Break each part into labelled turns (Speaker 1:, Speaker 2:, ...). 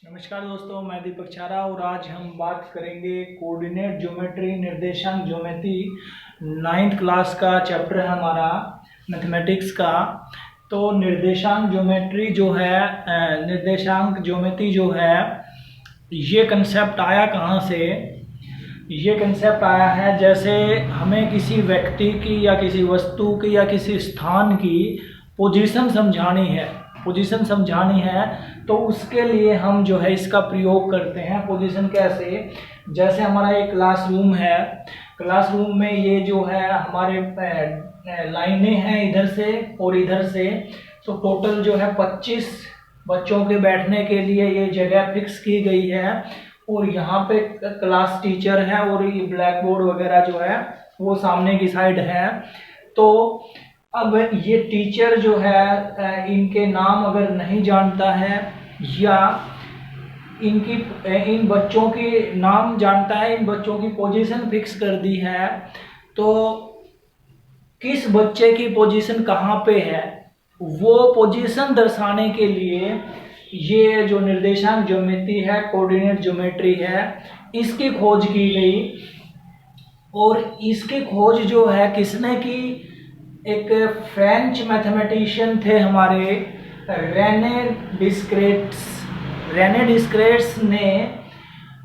Speaker 1: नमस्कार दोस्तों, मैं दीपक छारा और आज हम बात करेंगे कोऑर्डिनेट ज्योमेट्री निर्देशांक ज्योमेट्री 9th क्लास का चैप्टर है हमारा मैथमेटिक्स का। तो निर्देशांक ज्योमेट्री जो है निर्देशांक ज्योमेट्री जो है ये कंसेप्ट आया कहाँ से। ये कंसेप्ट आया है जैसे हमें किसी व्यक्ति की या किसी वस्तु की या किसी स्थान की पोजीशन समझानी है तो उसके लिए हम जो है इसका प्रयोग करते हैं। पोजीशन कैसे, जैसे हमारा एक क्लासरूम है, क्लासरूम में ये जो है हमारे लाइनें हैं इधर से और इधर से, तो टोटल जो है 25 बच्चों के बैठने के लिए ये जगह फिक्स की गई है। और यहाँ पे क्लास टीचर है और ये ब्लैक बोर्ड वगैरह जो है वो सामने की साइड है। तो अब ये टीचर जो है इनके नाम अगर नहीं जानता है या इन बच्चों के नाम जानता है, इन बच्चों की पोजीशन फिक्स कर दी है, तो किस बच्चे की पोजीशन कहाँ पे है वो पोजीशन दर्शाने के लिए ये जो निर्देशांक ज्योमेट्री है, कोऑर्डिनेट ज्योमेट्री है, इसकी खोज की गई। और इसकी खोज जो है किसने की, एक फ्रेंच मैथमेटिशियन थे हमारे रेने डिस्क्रेट्स ने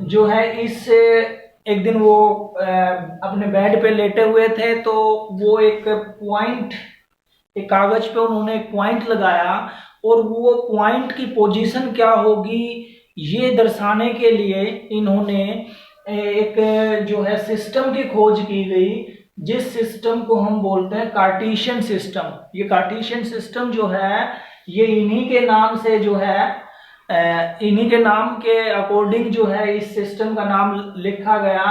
Speaker 1: जो है इस एक दिन वो अपने बेड पे लेटे हुए थे, तो वो एक कागज पे उन्होंने एक पॉइंट लगाया और वो पॉइंट की पोजीशन क्या होगी ये दर्शाने के लिए इन्होंने एक जो है सिस्टम की खोज की गई, जिस सिस्टम को हम बोलते हैं कार्टेशियन सिस्टम। ये कार्टेशियन सिस्टम जो है ये इन्हीं के नाम से जो है इन्हीं के नाम के अकॉर्डिंग जो है इस सिस्टम का नाम लिखा गया,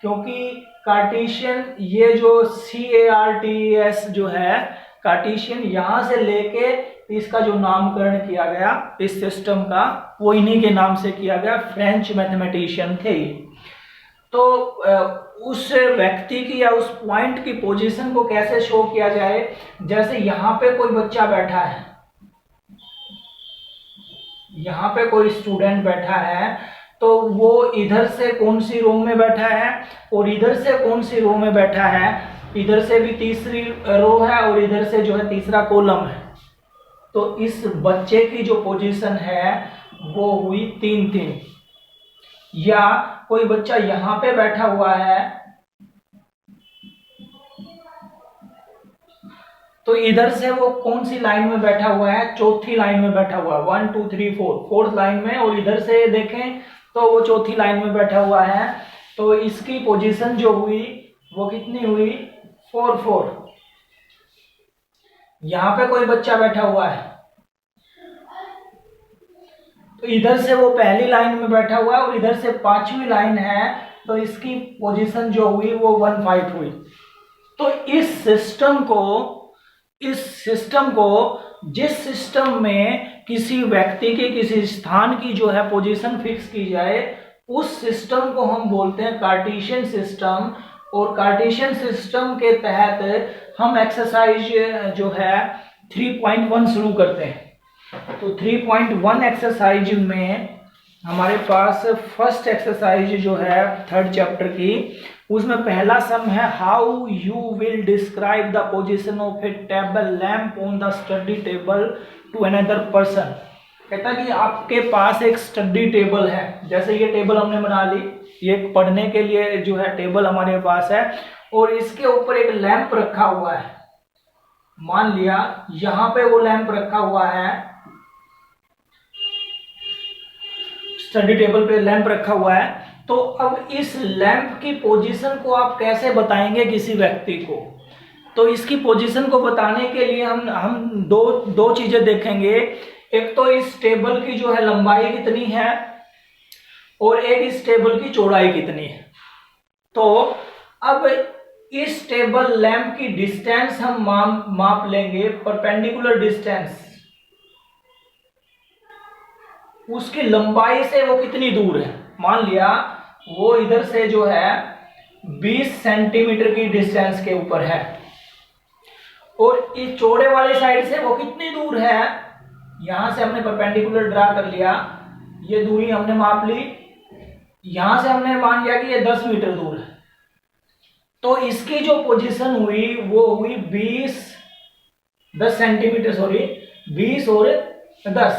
Speaker 1: क्योंकि कार्टेशियन ये जो CARTES जो है कार्टेशियन यहाँ से लेके इसका जो नामकरण किया गया इस सिस्टम का वो इन्हीं के नाम से किया गया, फ्रेंच मैथमेटिशियन थे। तो उस व्यक्ति की या उस पॉइंट की पोजीशन को कैसे शो किया जाए, जैसे यहाँ पे कोई बच्चा बैठा है, यहाँ पे कोई स्टूडेंट बैठा है, तो वो इधर से कौन सी रो में बैठा है और इधर से कौन सी रो में बैठा है, इधर से भी तीसरी रो है और इधर से जो है तीसरा कॉलम है। तो इस बच्चे की जो पोजीशन है वो हुई 3-3। या कोई बच्चा यहाँ पे बैठा हुआ है तो इधर से वो कौन सी लाइन में बैठा हुआ है, चौथी लाइन में बैठा हुआ है, 1 2 3 4 फोर्थ लाइन में, और इधर से देखें तो वो चौथी लाइन में बैठा हुआ है। तो इसकी पोजीशन जो हुई वो कितनी हुई, 4-4। यहाँ पे कोई बच्चा बैठा हुआ है तो इधर से वो पहली लाइन में बैठा हुआ है और इधर से 5वीं लाइन है, तो इसकी पोजीशन जो हुई वो 1-5 हुई। तो इस सिस्टम को जिस सिस्टम में किसी व्यक्ति की किसी स्थान की जो है पोजीशन फिक्स की जाए उस सिस्टम को हम बोलते हैं कार्टेशियन सिस्टम। और कार्टेशियन सिस्टम के तहत हम एक्सरसाइज जो है 3.1 शुरू करते हैं। तो 3.1 एक्सरसाइज में हमारे पास फर्स्ट एक्सरसाइज जो है 3rd चैप्टर की, उसमें पहला सम है how you will describe the position of a table lamp on the study table to another person. कहता है कि आपके पास एक स्टडी टेबल है, जैसे ये टेबल हमने बना ली, ये पढ़ने के लिए जो है टेबल हमारे पास है, और इसके ऊपर एक लैंप रखा हुआ है। मान लिया यहाँ पे वो लैंप रखा हुआ है, स्टडी टेबल पे लैंप रखा हुआ है। तो अब इस लैंप की पोजीशन को आप कैसे बताएंगे किसी व्यक्ति को, तो इसकी पोजीशन को बताने के लिए हम दो चीजें देखेंगे। एक तो इस टेबल की जो है लंबाई कितनी है और एक इस टेबल की चौड़ाई कितनी है। तो अब इस टेबल लैंप की डिस्टेंस हम माप लेंगे, परपेंडिकुलर डिस्टेंस, उसकी लंबाई से वो कितनी दूर है। मान लिया वो इधर से जो है 20 सेंटीमीटर की डिस्टेंस के ऊपर है और इस चौड़े वाली साइड से वो कितनी दूर है, यहां से हमने परपेंडिकुलर ड्रा कर लिया ये दूरी हमने माप ली, यहां से हमने मान लिया कि ये 10 मीटर दूर है, तो इसकी जो पोजीशन हुई वो हुई 10 सेंटीमीटर, सॉरी 20 और 10,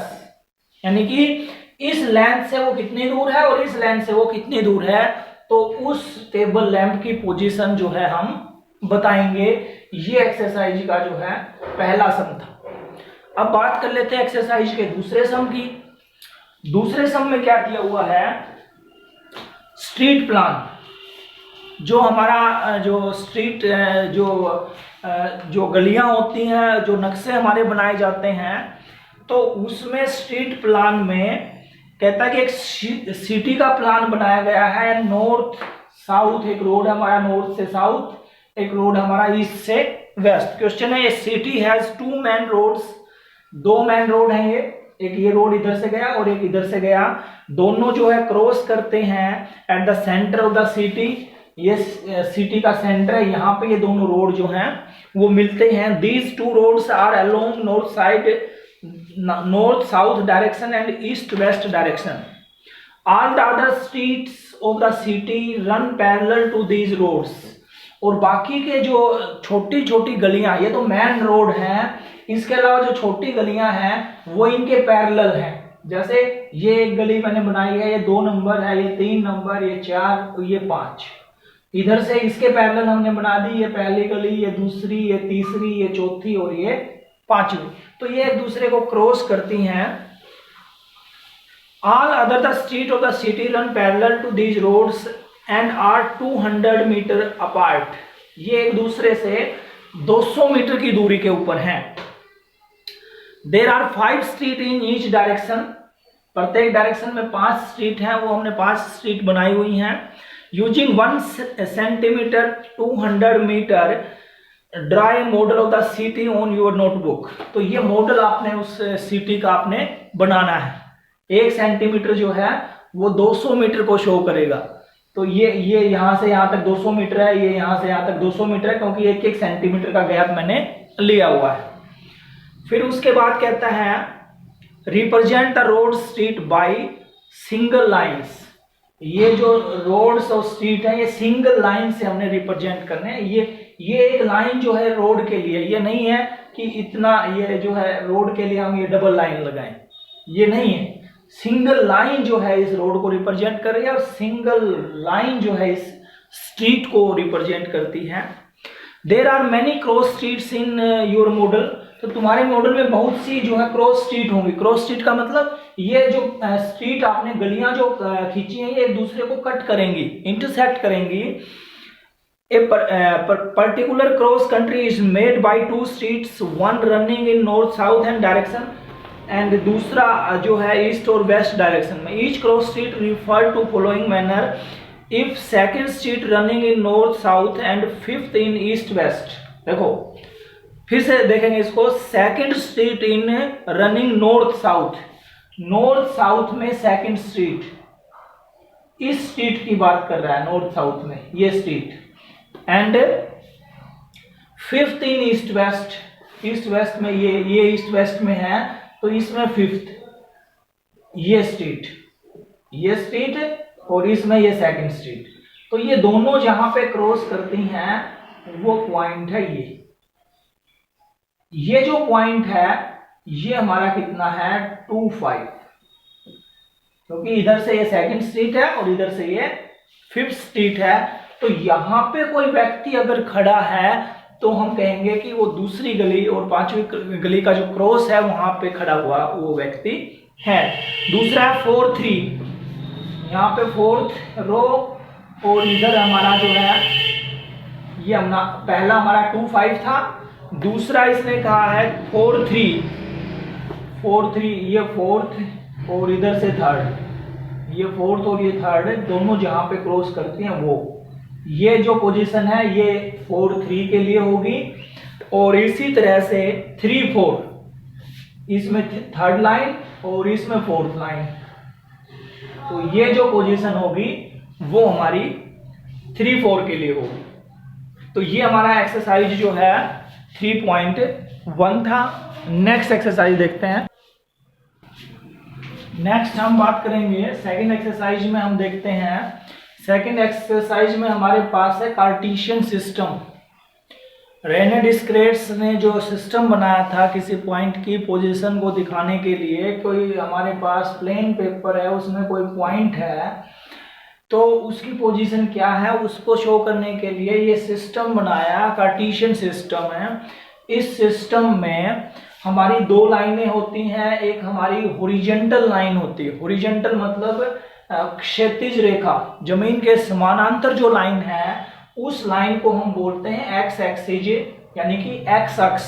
Speaker 1: यानी कि इस लेंथ से वो कितनी दूर है और इस लेंथ से वो कितनी दूर है, तो उस टेबल लैंप की पोजीशन जो है हम बताएंगे। ये एक्सरसाइज का जो है पहला सम था। अब बात कर लेते हैं एक्सरसाइज के दूसरे सम की। दूसरे सम में क्या दिया हुआ है, स्ट्रीट प्लान, जो हमारा जो स्ट्रीट जो गलियां होती हैं, जो नक्शे हमारे बनाए जाते हैं, तो उसमें स्ट्रीट प्लान में कहता है कि एक सिटी का प्लान बनाया गया है, नॉर्थ साउथ, एक रोड हमारा नॉर्थ से साउथ, एक रोड हमारा ईस्ट से वेस्ट। क्वेश्चन है, ये city has 2 main roads, 2 main road हैं ये, एक ये रोड इधर से गया और एक इधर से गया, दोनों जो है क्रॉस करते हैं at the centre of the city. ये सिटी का सेंटर है, यहाँ पे ये दोनों रोड जो हैं वो मिलते हैं। These 2 roads are along north side, north south direction and east west direction. All the other streets of the city run parallel to these roads. और बाकी के जो छोटी छोटी गलियां, ये तो मेन रोड हैं, इसके अलावा जो छोटी गलियां हैं वो इनके पैरेलल हैं। जैसे ये एक गली मैंने बनाई है, ये 2 नंबर है, ये 3 नंबर, ये 4, ये 5, इधर से इसके पैरेलल हमने बना दी, ये पहली गली, ये दूसरी, ये तीसरी, ये चौथी और ये 5वीं, तो ये एक दूसरे को क्रॉस करती हैं। All other the street of the city run parallel to these roads and are 200 metre apart. ये एक दूसरे से 200 मीटर की दूरी के ऊपर हैं। There are 5 street in each direction, प्रत्येक डायरेक्शन में 5 स्ट्रीट हैं, वो हमने 5 स्ट्रीट बनाई हुई हैं। Using 1 centimetre 200 metre draw model of the city on your notebook. तो ये मॉडल आपने उस सिटी का आपने बनाना है। 1 सेंटीमीटर जो है वो 200 मीटर को शो करेगा, तो ये यहां से यहां तक 200 मीटर है, ये यहां से यहां तक 200 मीटर है, क्योंकि 1-1 सेंटीमीटर का गैप मैंने लिया हुआ है। फिर उसके बाद कहता है, represent the road street by single lines. ये जो रोड्स और स्ट्रीट है ये सिंगल लाइन से हमने रिप्रेजेंट करने हैं। ये एक लाइन जो है रोड के लिए, ये नहीं है कि इतना ये जो है रोड के लिए हम ये डबल लाइन लगाएं, ये नहीं है। सिंगल लाइन जो है इस रोड को रिप्रेजेंट कर रही है और सिंगल लाइन जो है इस स्ट्रीट को रिप्रेजेंट करती है। There are many cross streets in your model. तो तुम्हारे मॉडल में बहुत सी जो है क्रॉस स्ट्रीट होंगी। क्रॉस स्ट्रीट का मतलब ये जो स्ट्रीट आपने गलियां जो खींची हैं ये एक दूसरे को कट करेंगी, इंटरसेक्ट करेंगी। A particular cross country is made by 2 streets, one running in north south and direction and दूसरा जो है ईस्ट और वेस्ट डायरेक्शन में। Each cross street refer to following manner: if second street running in north south and fifth in east west। देखो फिर से देखेंगे इसको, second street in running north south, north south में सेकंड स्ट्रीट, इस street की बात कर रहा है नॉर्थ साउथ में ये street, and fifth in east west, east west में ये ईस्ट वेस्ट में है तो इसमें फिफ्थ ये स्ट्रीट और इसमें ये सेकंड स्ट्रीट। तो ये दोनों जहां पे क्रॉस करती हैं वो पॉइंट है ये जो पॉइंट है ये हमारा कितना है 25, क्योंकि इधर से ये सेकंड स्ट्रीट है और इधर से ये फिफ्थ स्ट्रीट है। तो यहां पे कोई व्यक्ति अगर खड़ा है तो हम कहेंगे कि वो दूसरी गली और 5वीं गली का जो क्रॉस है वहां पे खड़ा हुआ वो व्यक्ति है। दूसरा है 4-3, यहाँ पे 4th रो और इधर हमारा जो है ये हमारा पहला हमारा 2-5 था, दूसरा इसने कहा है 4-3, ये 4th और इधर से 3rd, ये 4th और ये 3rd दोनों जहां पे क्रॉस करती हैं वो, ये जो पोजीशन है ये 4-3 के लिए होगी। और इसी तरह से 3-4, इसमें 3rd लाइन और इसमें 4th लाइन, तो ये जो पोजीशन होगी वो हमारी 3-4 के लिए होगी। तो ये हमारा एक्सरसाइज जो है 3.1 था। नेक्स्ट एक्सरसाइज देखते हैं। नेक्स्ट हम बात करेंगे सेकंड एक्सरसाइज में। हम देखते हैं सेकंड एक्सरसाइज में हमारे पास है कार्टेशियन सिस्टम। रेने डिस्क्रेट्स ने जो सिस्टम बनाया था किसी पॉइंट की पोजीशन को दिखाने के लिए, कोई हमारे पास प्लेन पेपर है, उसमें कोई पॉइंट है, तो उसकी पोजीशन क्या है उसको शो करने के लिए ये सिस्टम बनाया, कार्टेशियन सिस्टम है। इस सिस्टम में हमारी दो लाइनें होती हैं, एक हमारी हॉरिजॉन्टल लाइन होती है। हॉरिजॉन्टल मतलब क्षैतिज रेखा, जमीन के समानांतर जो लाइन है उस लाइन को हम बोलते हैं एक्स एक्सिस, यानी कि एक्स अक्ष।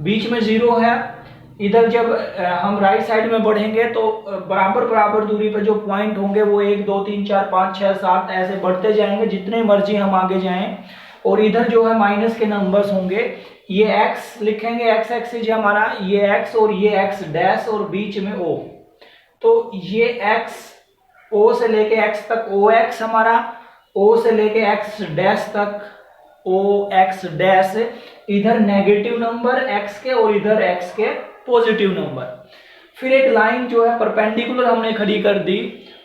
Speaker 1: बीच में जीरो है। इधर जब हम राइट साइड में बढ़ेंगे तो बराबर बराबर दूरी पे जो पॉइंट होंगे वो 1 2 3 4 5 6 7 ऐसे बढ़ते जाएंगे जितने मर्जी हम आगे जाएं। और इधर जो है माइनस के नंबर्स होंगे। ये एक्स लिखेंगे, एक्स एक्सिस हमारा, ये एक्स और ये एक्स डैश और बीच में ओ। तो ये एक्स ओ से लेके एक्स तक ओ एक्स हमारा, ओ से लेके एक्स डैश तक ओ एक्स डैश। इधर नेगेटिव नंबर एक्स के और इधर एक्स के पॉजिटिव नंबर। फिर एक लाइन जो है परपेंडिकुलर हमने खड़ी कर दी,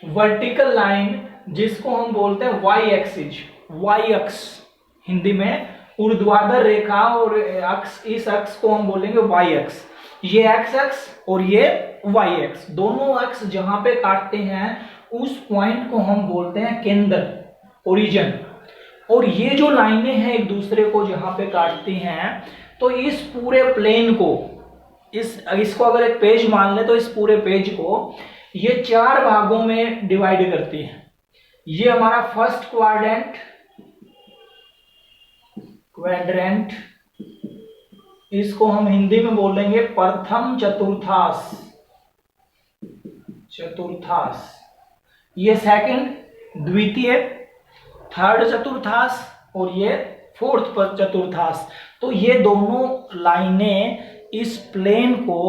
Speaker 1: वर्टिकल लाइन, जिसको हम बोलते हैं वाई एक्सिस, वाई अक्ष, हिंदी में ऊर्ध्वाधर रेखा, और अक्ष, इस अक्ष को हम बोलेंगे वाई अक्ष। ये एक्स अक्ष और ये वाई अक्ष, दोनों अक्ष जहां पे काटते हैं उस पॉइंट को हम बोलते हैं केंद्र, ओरिजिन। और ये जो लाइनें हैं एक दूसरे को जहां पे काटती हैं, तो इस पूरे प्लेन को, इसको अगर एक पेज मान ले तो इस पूरे पेज को ये 4 भागों में डिवाइड करती है। ये हमारा फर्स्ट क्वाड्रेंट, इसको हम हिंदी में बोलेंगे प्रथम चतुर्थांश, ये सेकंड द्वितीय, थर्ड चतुर्थांश, और ये फोर्थ चतुर्थांश। तो ये दोनों लाइनें इस प्लेन को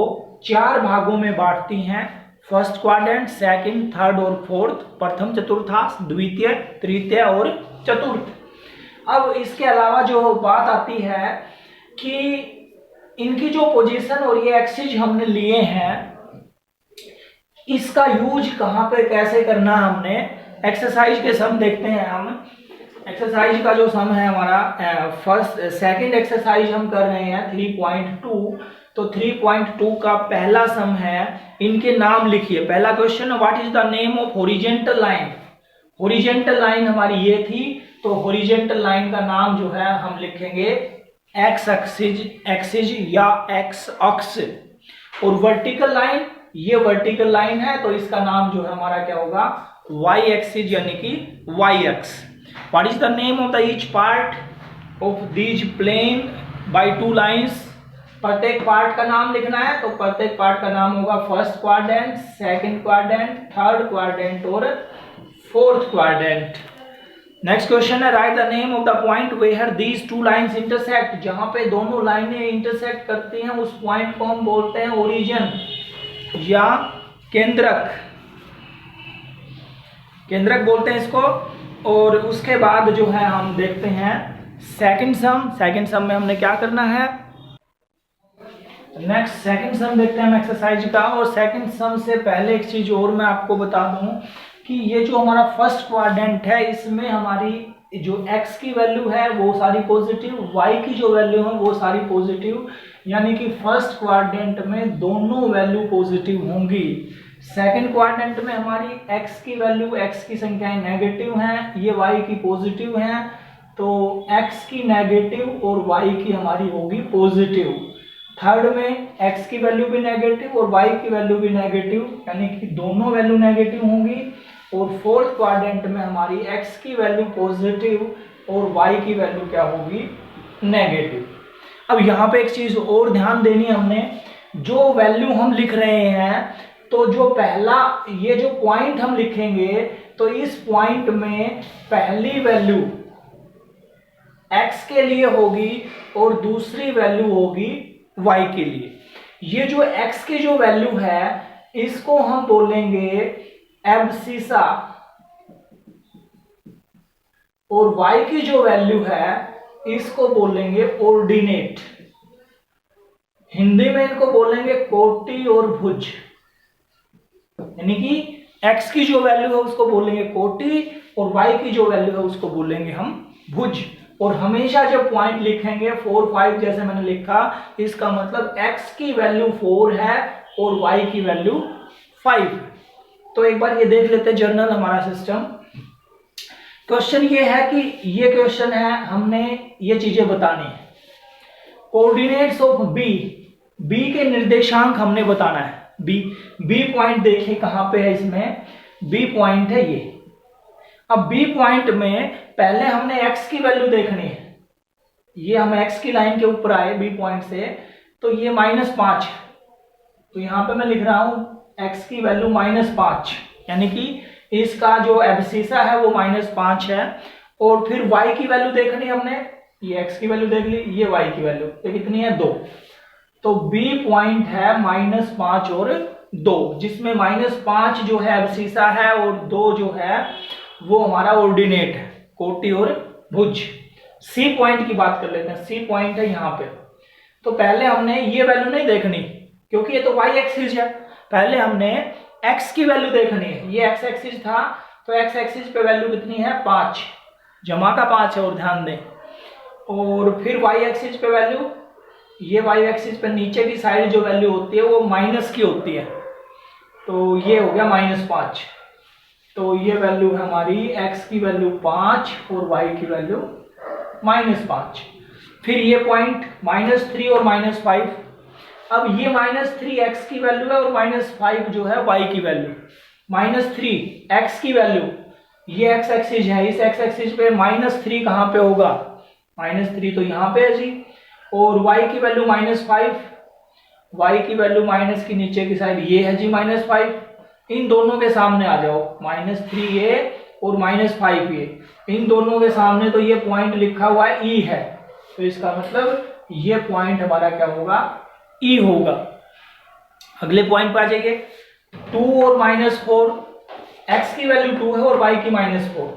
Speaker 1: 4 भागों में बांटती हैं, फर्स्ट क्वाड्रेंट, सेकंड, थर्ड और फोर्थ, प्रथम चतुर्थांश, द्वितीय, तृतीय और चतुर्थ। अब इसके अलावा जो बात आती है कि इनकी जो पोजीशन और ये एक्सिस हमने लिए हैं, इसका यूज कहां पे कैसे करना है हमने एक्सरसाइज के सम देखते हैं। हम एक्सरसाइज का जो सम है हमारा सेकंड एक्सरसाइज हम कर रहे हैं 3.2। तो 3.2 का पहला सम है, इनके नाम लिखिए। पहला question, what is the name of horizontal line. Horizontal line हमारी ये थी, तो हॉरिजॉन्टल लाइन का नाम जो है हम लिखेंगे एक्स एक्सिस या एक्स अक्ष। और वर्टिकल लाइन, ये वर्टिकल लाइन है, तो इसका नाम जो है हमारा क्या होगा, वाई एक्सिस, यानी कि वाई अक्ष। What is the name of the each part of these plane by 2 lines. प्रत्येक पार्ट का नाम लिखना है, तो प्रत्येक पार्ट का नाम होगा first quadrant, second quadrant, third quadrant और फोर्थ क्वाड्रेंट। नेक्स्ट क्वेश्चन है, write the name of the point where these 2 lines intersect. जहां पे दोनों लाइनें इंटरसेक्ट करती हैं उस पॉइंट को हम बोलते हैं ओरिजिन या केंद्रक, बोलते हैं इसको। और उसके बाद जो है हम देखते हैं सेकंड सम में हमने क्या करना है। नेक्स्ट सेकंड सम देखते हैं हम एक्सरसाइज का। और सेकंड सम से पहले एक चीज और मैं आपको बता दूं कि ये जो हमारा फर्स्ट क्वाड्रेंट है, इसमें हमारी जो x की वैल्यू है वो सारी पॉजिटिव, y की जो वैल्यू है वो सारी पॉजिटिव, यानी कि फर्स्ट क्वाड्रेंट में दोनों वैल्यू पॉजिटिव होंगी। सेकंड क्वाड्रेंट में हमारी x की वैल्यू, x की संख्याएं नेगेटिव हैं, ये y की पॉजिटिव हैं, तो x की नेगेटिव और y की हमारी होगी पॉजिटिव। थर्ड में x की वैल्यू भी नेगेटिव और y की वैल्यू भी नेगेटिव, यानी कि दोनों वैल्यू नेगेटिव होंगी। और फोर्थ क्वाड्रेंट में हमारी x की वैल्यू पॉजिटिव और y की वैल्यू क्या होगी, नेगेटिव। अब यहाँ पे एक चीज और ध्यान देनी है हमने, जो वैल्यू हम लिख रहे हैं, तो जो पहला ये जो पॉइंट हम लिखेंगे, तो इस पॉइंट में पहली वैल्यू x के लिए होगी और दूसरी वैल्यू होगी y के लिए। ये जो x की जो वैल्यू है इसको हम बोलेंगे एब्सिसा, और y की जो वैल्यू है इसको बोलेंगे ऑर्डिनेट। हिंदी में इनको बोलेंगे कोटि और भुज। यानी कि x की जो वैल्यू है उसको बोलेंगे कोटि और y की जो वैल्यू है उसको बोलेंगे हम भुज। और हमेशा जब पॉइंट लिखेंगे 4 5 जैसे मैंने लिखा, इसका मतलब x की वैल्यू 4 है और y की वैल्यू 5। तो एक बार ये देख लेते हैं जर्नल हमारा सिस्टम। क्वेश्चन ये है कि ये क्वेश्चन है, हमने ये चीजें बतानी है। कोऑर्डिनेट्स ऑफ बी के निर्देशांक हमने बताना है। बी पॉइंट देखिए कहां पे है, इसमें बी पॉइंट है ये। अब बी पॉइंट में पहले हमने x की वैल्यू देखनी है। ये हम x की लाइन के ऊपर आए बी पॉइंट से, तो ये -5 है। तो यहां पे मैं लिख रहा हूं x की वैल्यू -5, यानी कि इसका जो एब्सिसा है वो -5 है। और फिर y की वैल्यू देखनी हमने, ये x की वैल्यू देख ली, ये y की वैल्यू, ये कितनी है 2। तो b पॉइंट है -5 और 2, जिसमें -5 जो है एब्सिसा है और 2 जो है वो हमारा ऑर्डिनेट है, कोटि और भुज। सी पॉइंट की बात कर लेते हैं। सी पॉइंट है यहाँ पे। तो पहले हमने ये वैल्यू नहीं देखनी क्योंकि ये तो y एक्सिस है, पहले हमने x की वैल्यू देखनी है। ये x एक्सिस था, तो x एक्सिस पे वैल्यू कितनी है 5, जमा का 5 है और ध्यान दें। और फिर y एक्सिस पे वैल्यू, ये y एक्सिस पे नीचे की साइड जो वैल्यू होती है वो माइनस की होती है, तो ये हो गया -5। तो ये वैल्यू है हमारी x की वैल्यू 5 और y की वैल्यू -5। फिर ये पॉइंट -3 और -5। अब ये -3 x की वैल्यू है और -5 जो है y की वैल्यू। -3 x की वैल्यू, ये x एक्सिस है, इस x एक्सिस पे -3 कहां पे होगा, -3 तो यहां पे है जी। और y की वैल्यू -5, y की वैल्यू माइनस की नीचे की साइड ये है जी -5। इन दोनों के सामने आ जाओ, -3a और -5a, इन दोनों के सामने तो ये पॉइंट लिखा हुआ है E है, तो इसका मतलब ये पॉइंट हमारा क्या होगा, E होगा। अगले पॉइंट पर आ जाइए। 2 और -4, x की वैल्यू 2 है और y की -4।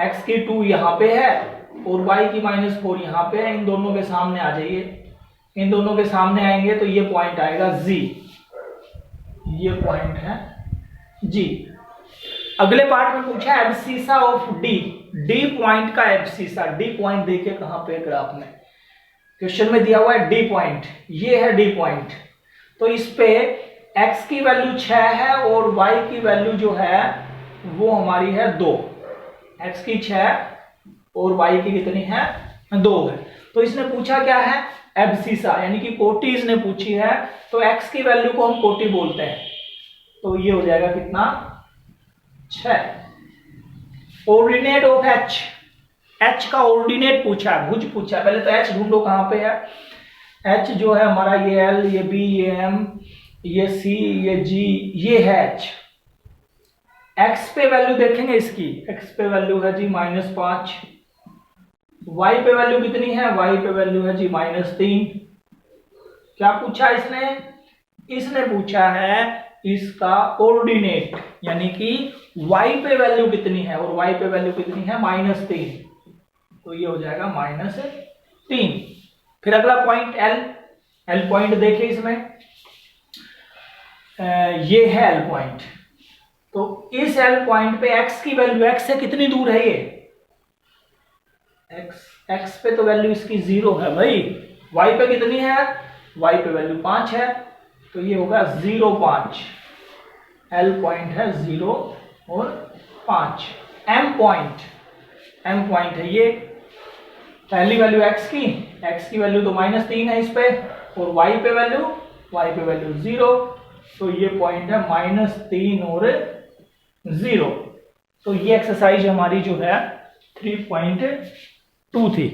Speaker 1: x की 2 यहाँ पे है और y की -4 यहाँ पे है, इन दोनों के सामने आ जाइए। इन दोनों के सामने आएंगे तो ये पॉइंट आएगा G, ये पॉइंट है G। अगले पार्ट में पूछा एब्सिसा ऑफ डी पॉइंट का एब्सिसा। डी पॉइंट देखिए कहां पे ग्राफ में, क्वेश्चन में दिया हुआ है डी पॉइंट, ये है डी पॉइंट। तो इस पे x की वैल्यू 6 है और y की वैल्यू जो है वो हमारी है 2। x की 6 और y की कितनी है 2 है। तो इसने पूछा क्या है, एब्सिसा, यानी कि कोटि इसने पूछी है। तो x की वैल्यू को हम कोटि बोलते हैं, तो ये हो जाएगा कितना 6। ऑर्डिनेट ऑफ h का ऑर्डिनेट पूछा है, भुज पूछा है। पहले तो h ढूंढो कहां पे है। h जो है हमारा ये L, ये B, ये M, ये C, ये G, ये है h। x पे वैल्यू देखेंगे इसकी, x पे वैल्यू है जी -5। y पे वैल्यू कितनी है, y पे वैल्यू है जी -3। क्या पूछा इसने पूछा है इसका ऑर्डिनेट, यानी कि y पे वैल्यू कितनी है और y पे वैल्यू कितनी है -3, तो ये हो जाएगा -3। फिर अगला पॉइंट L पॉइंट देखिए इसमें, ये है L पॉइंट। तो इस L पॉइंट पे x की वैल्यू, x से कितनी दूर है ये, x पे तो वैल्यू इसकी 0 है भाई। y पे कितनी है, y पे वैल्यू 5 है, तो ये होगा 0 5। L पॉइंट है 0 और 5। M पॉइंट है ये, पहली वैल्यू x की वैल्यू तो -3 है इस पे, और y पे वैल्यू 0, तो ये पॉइंट है -3 और 0। तो ये एक्सरसाइज हमारी जो है 3.2 थी।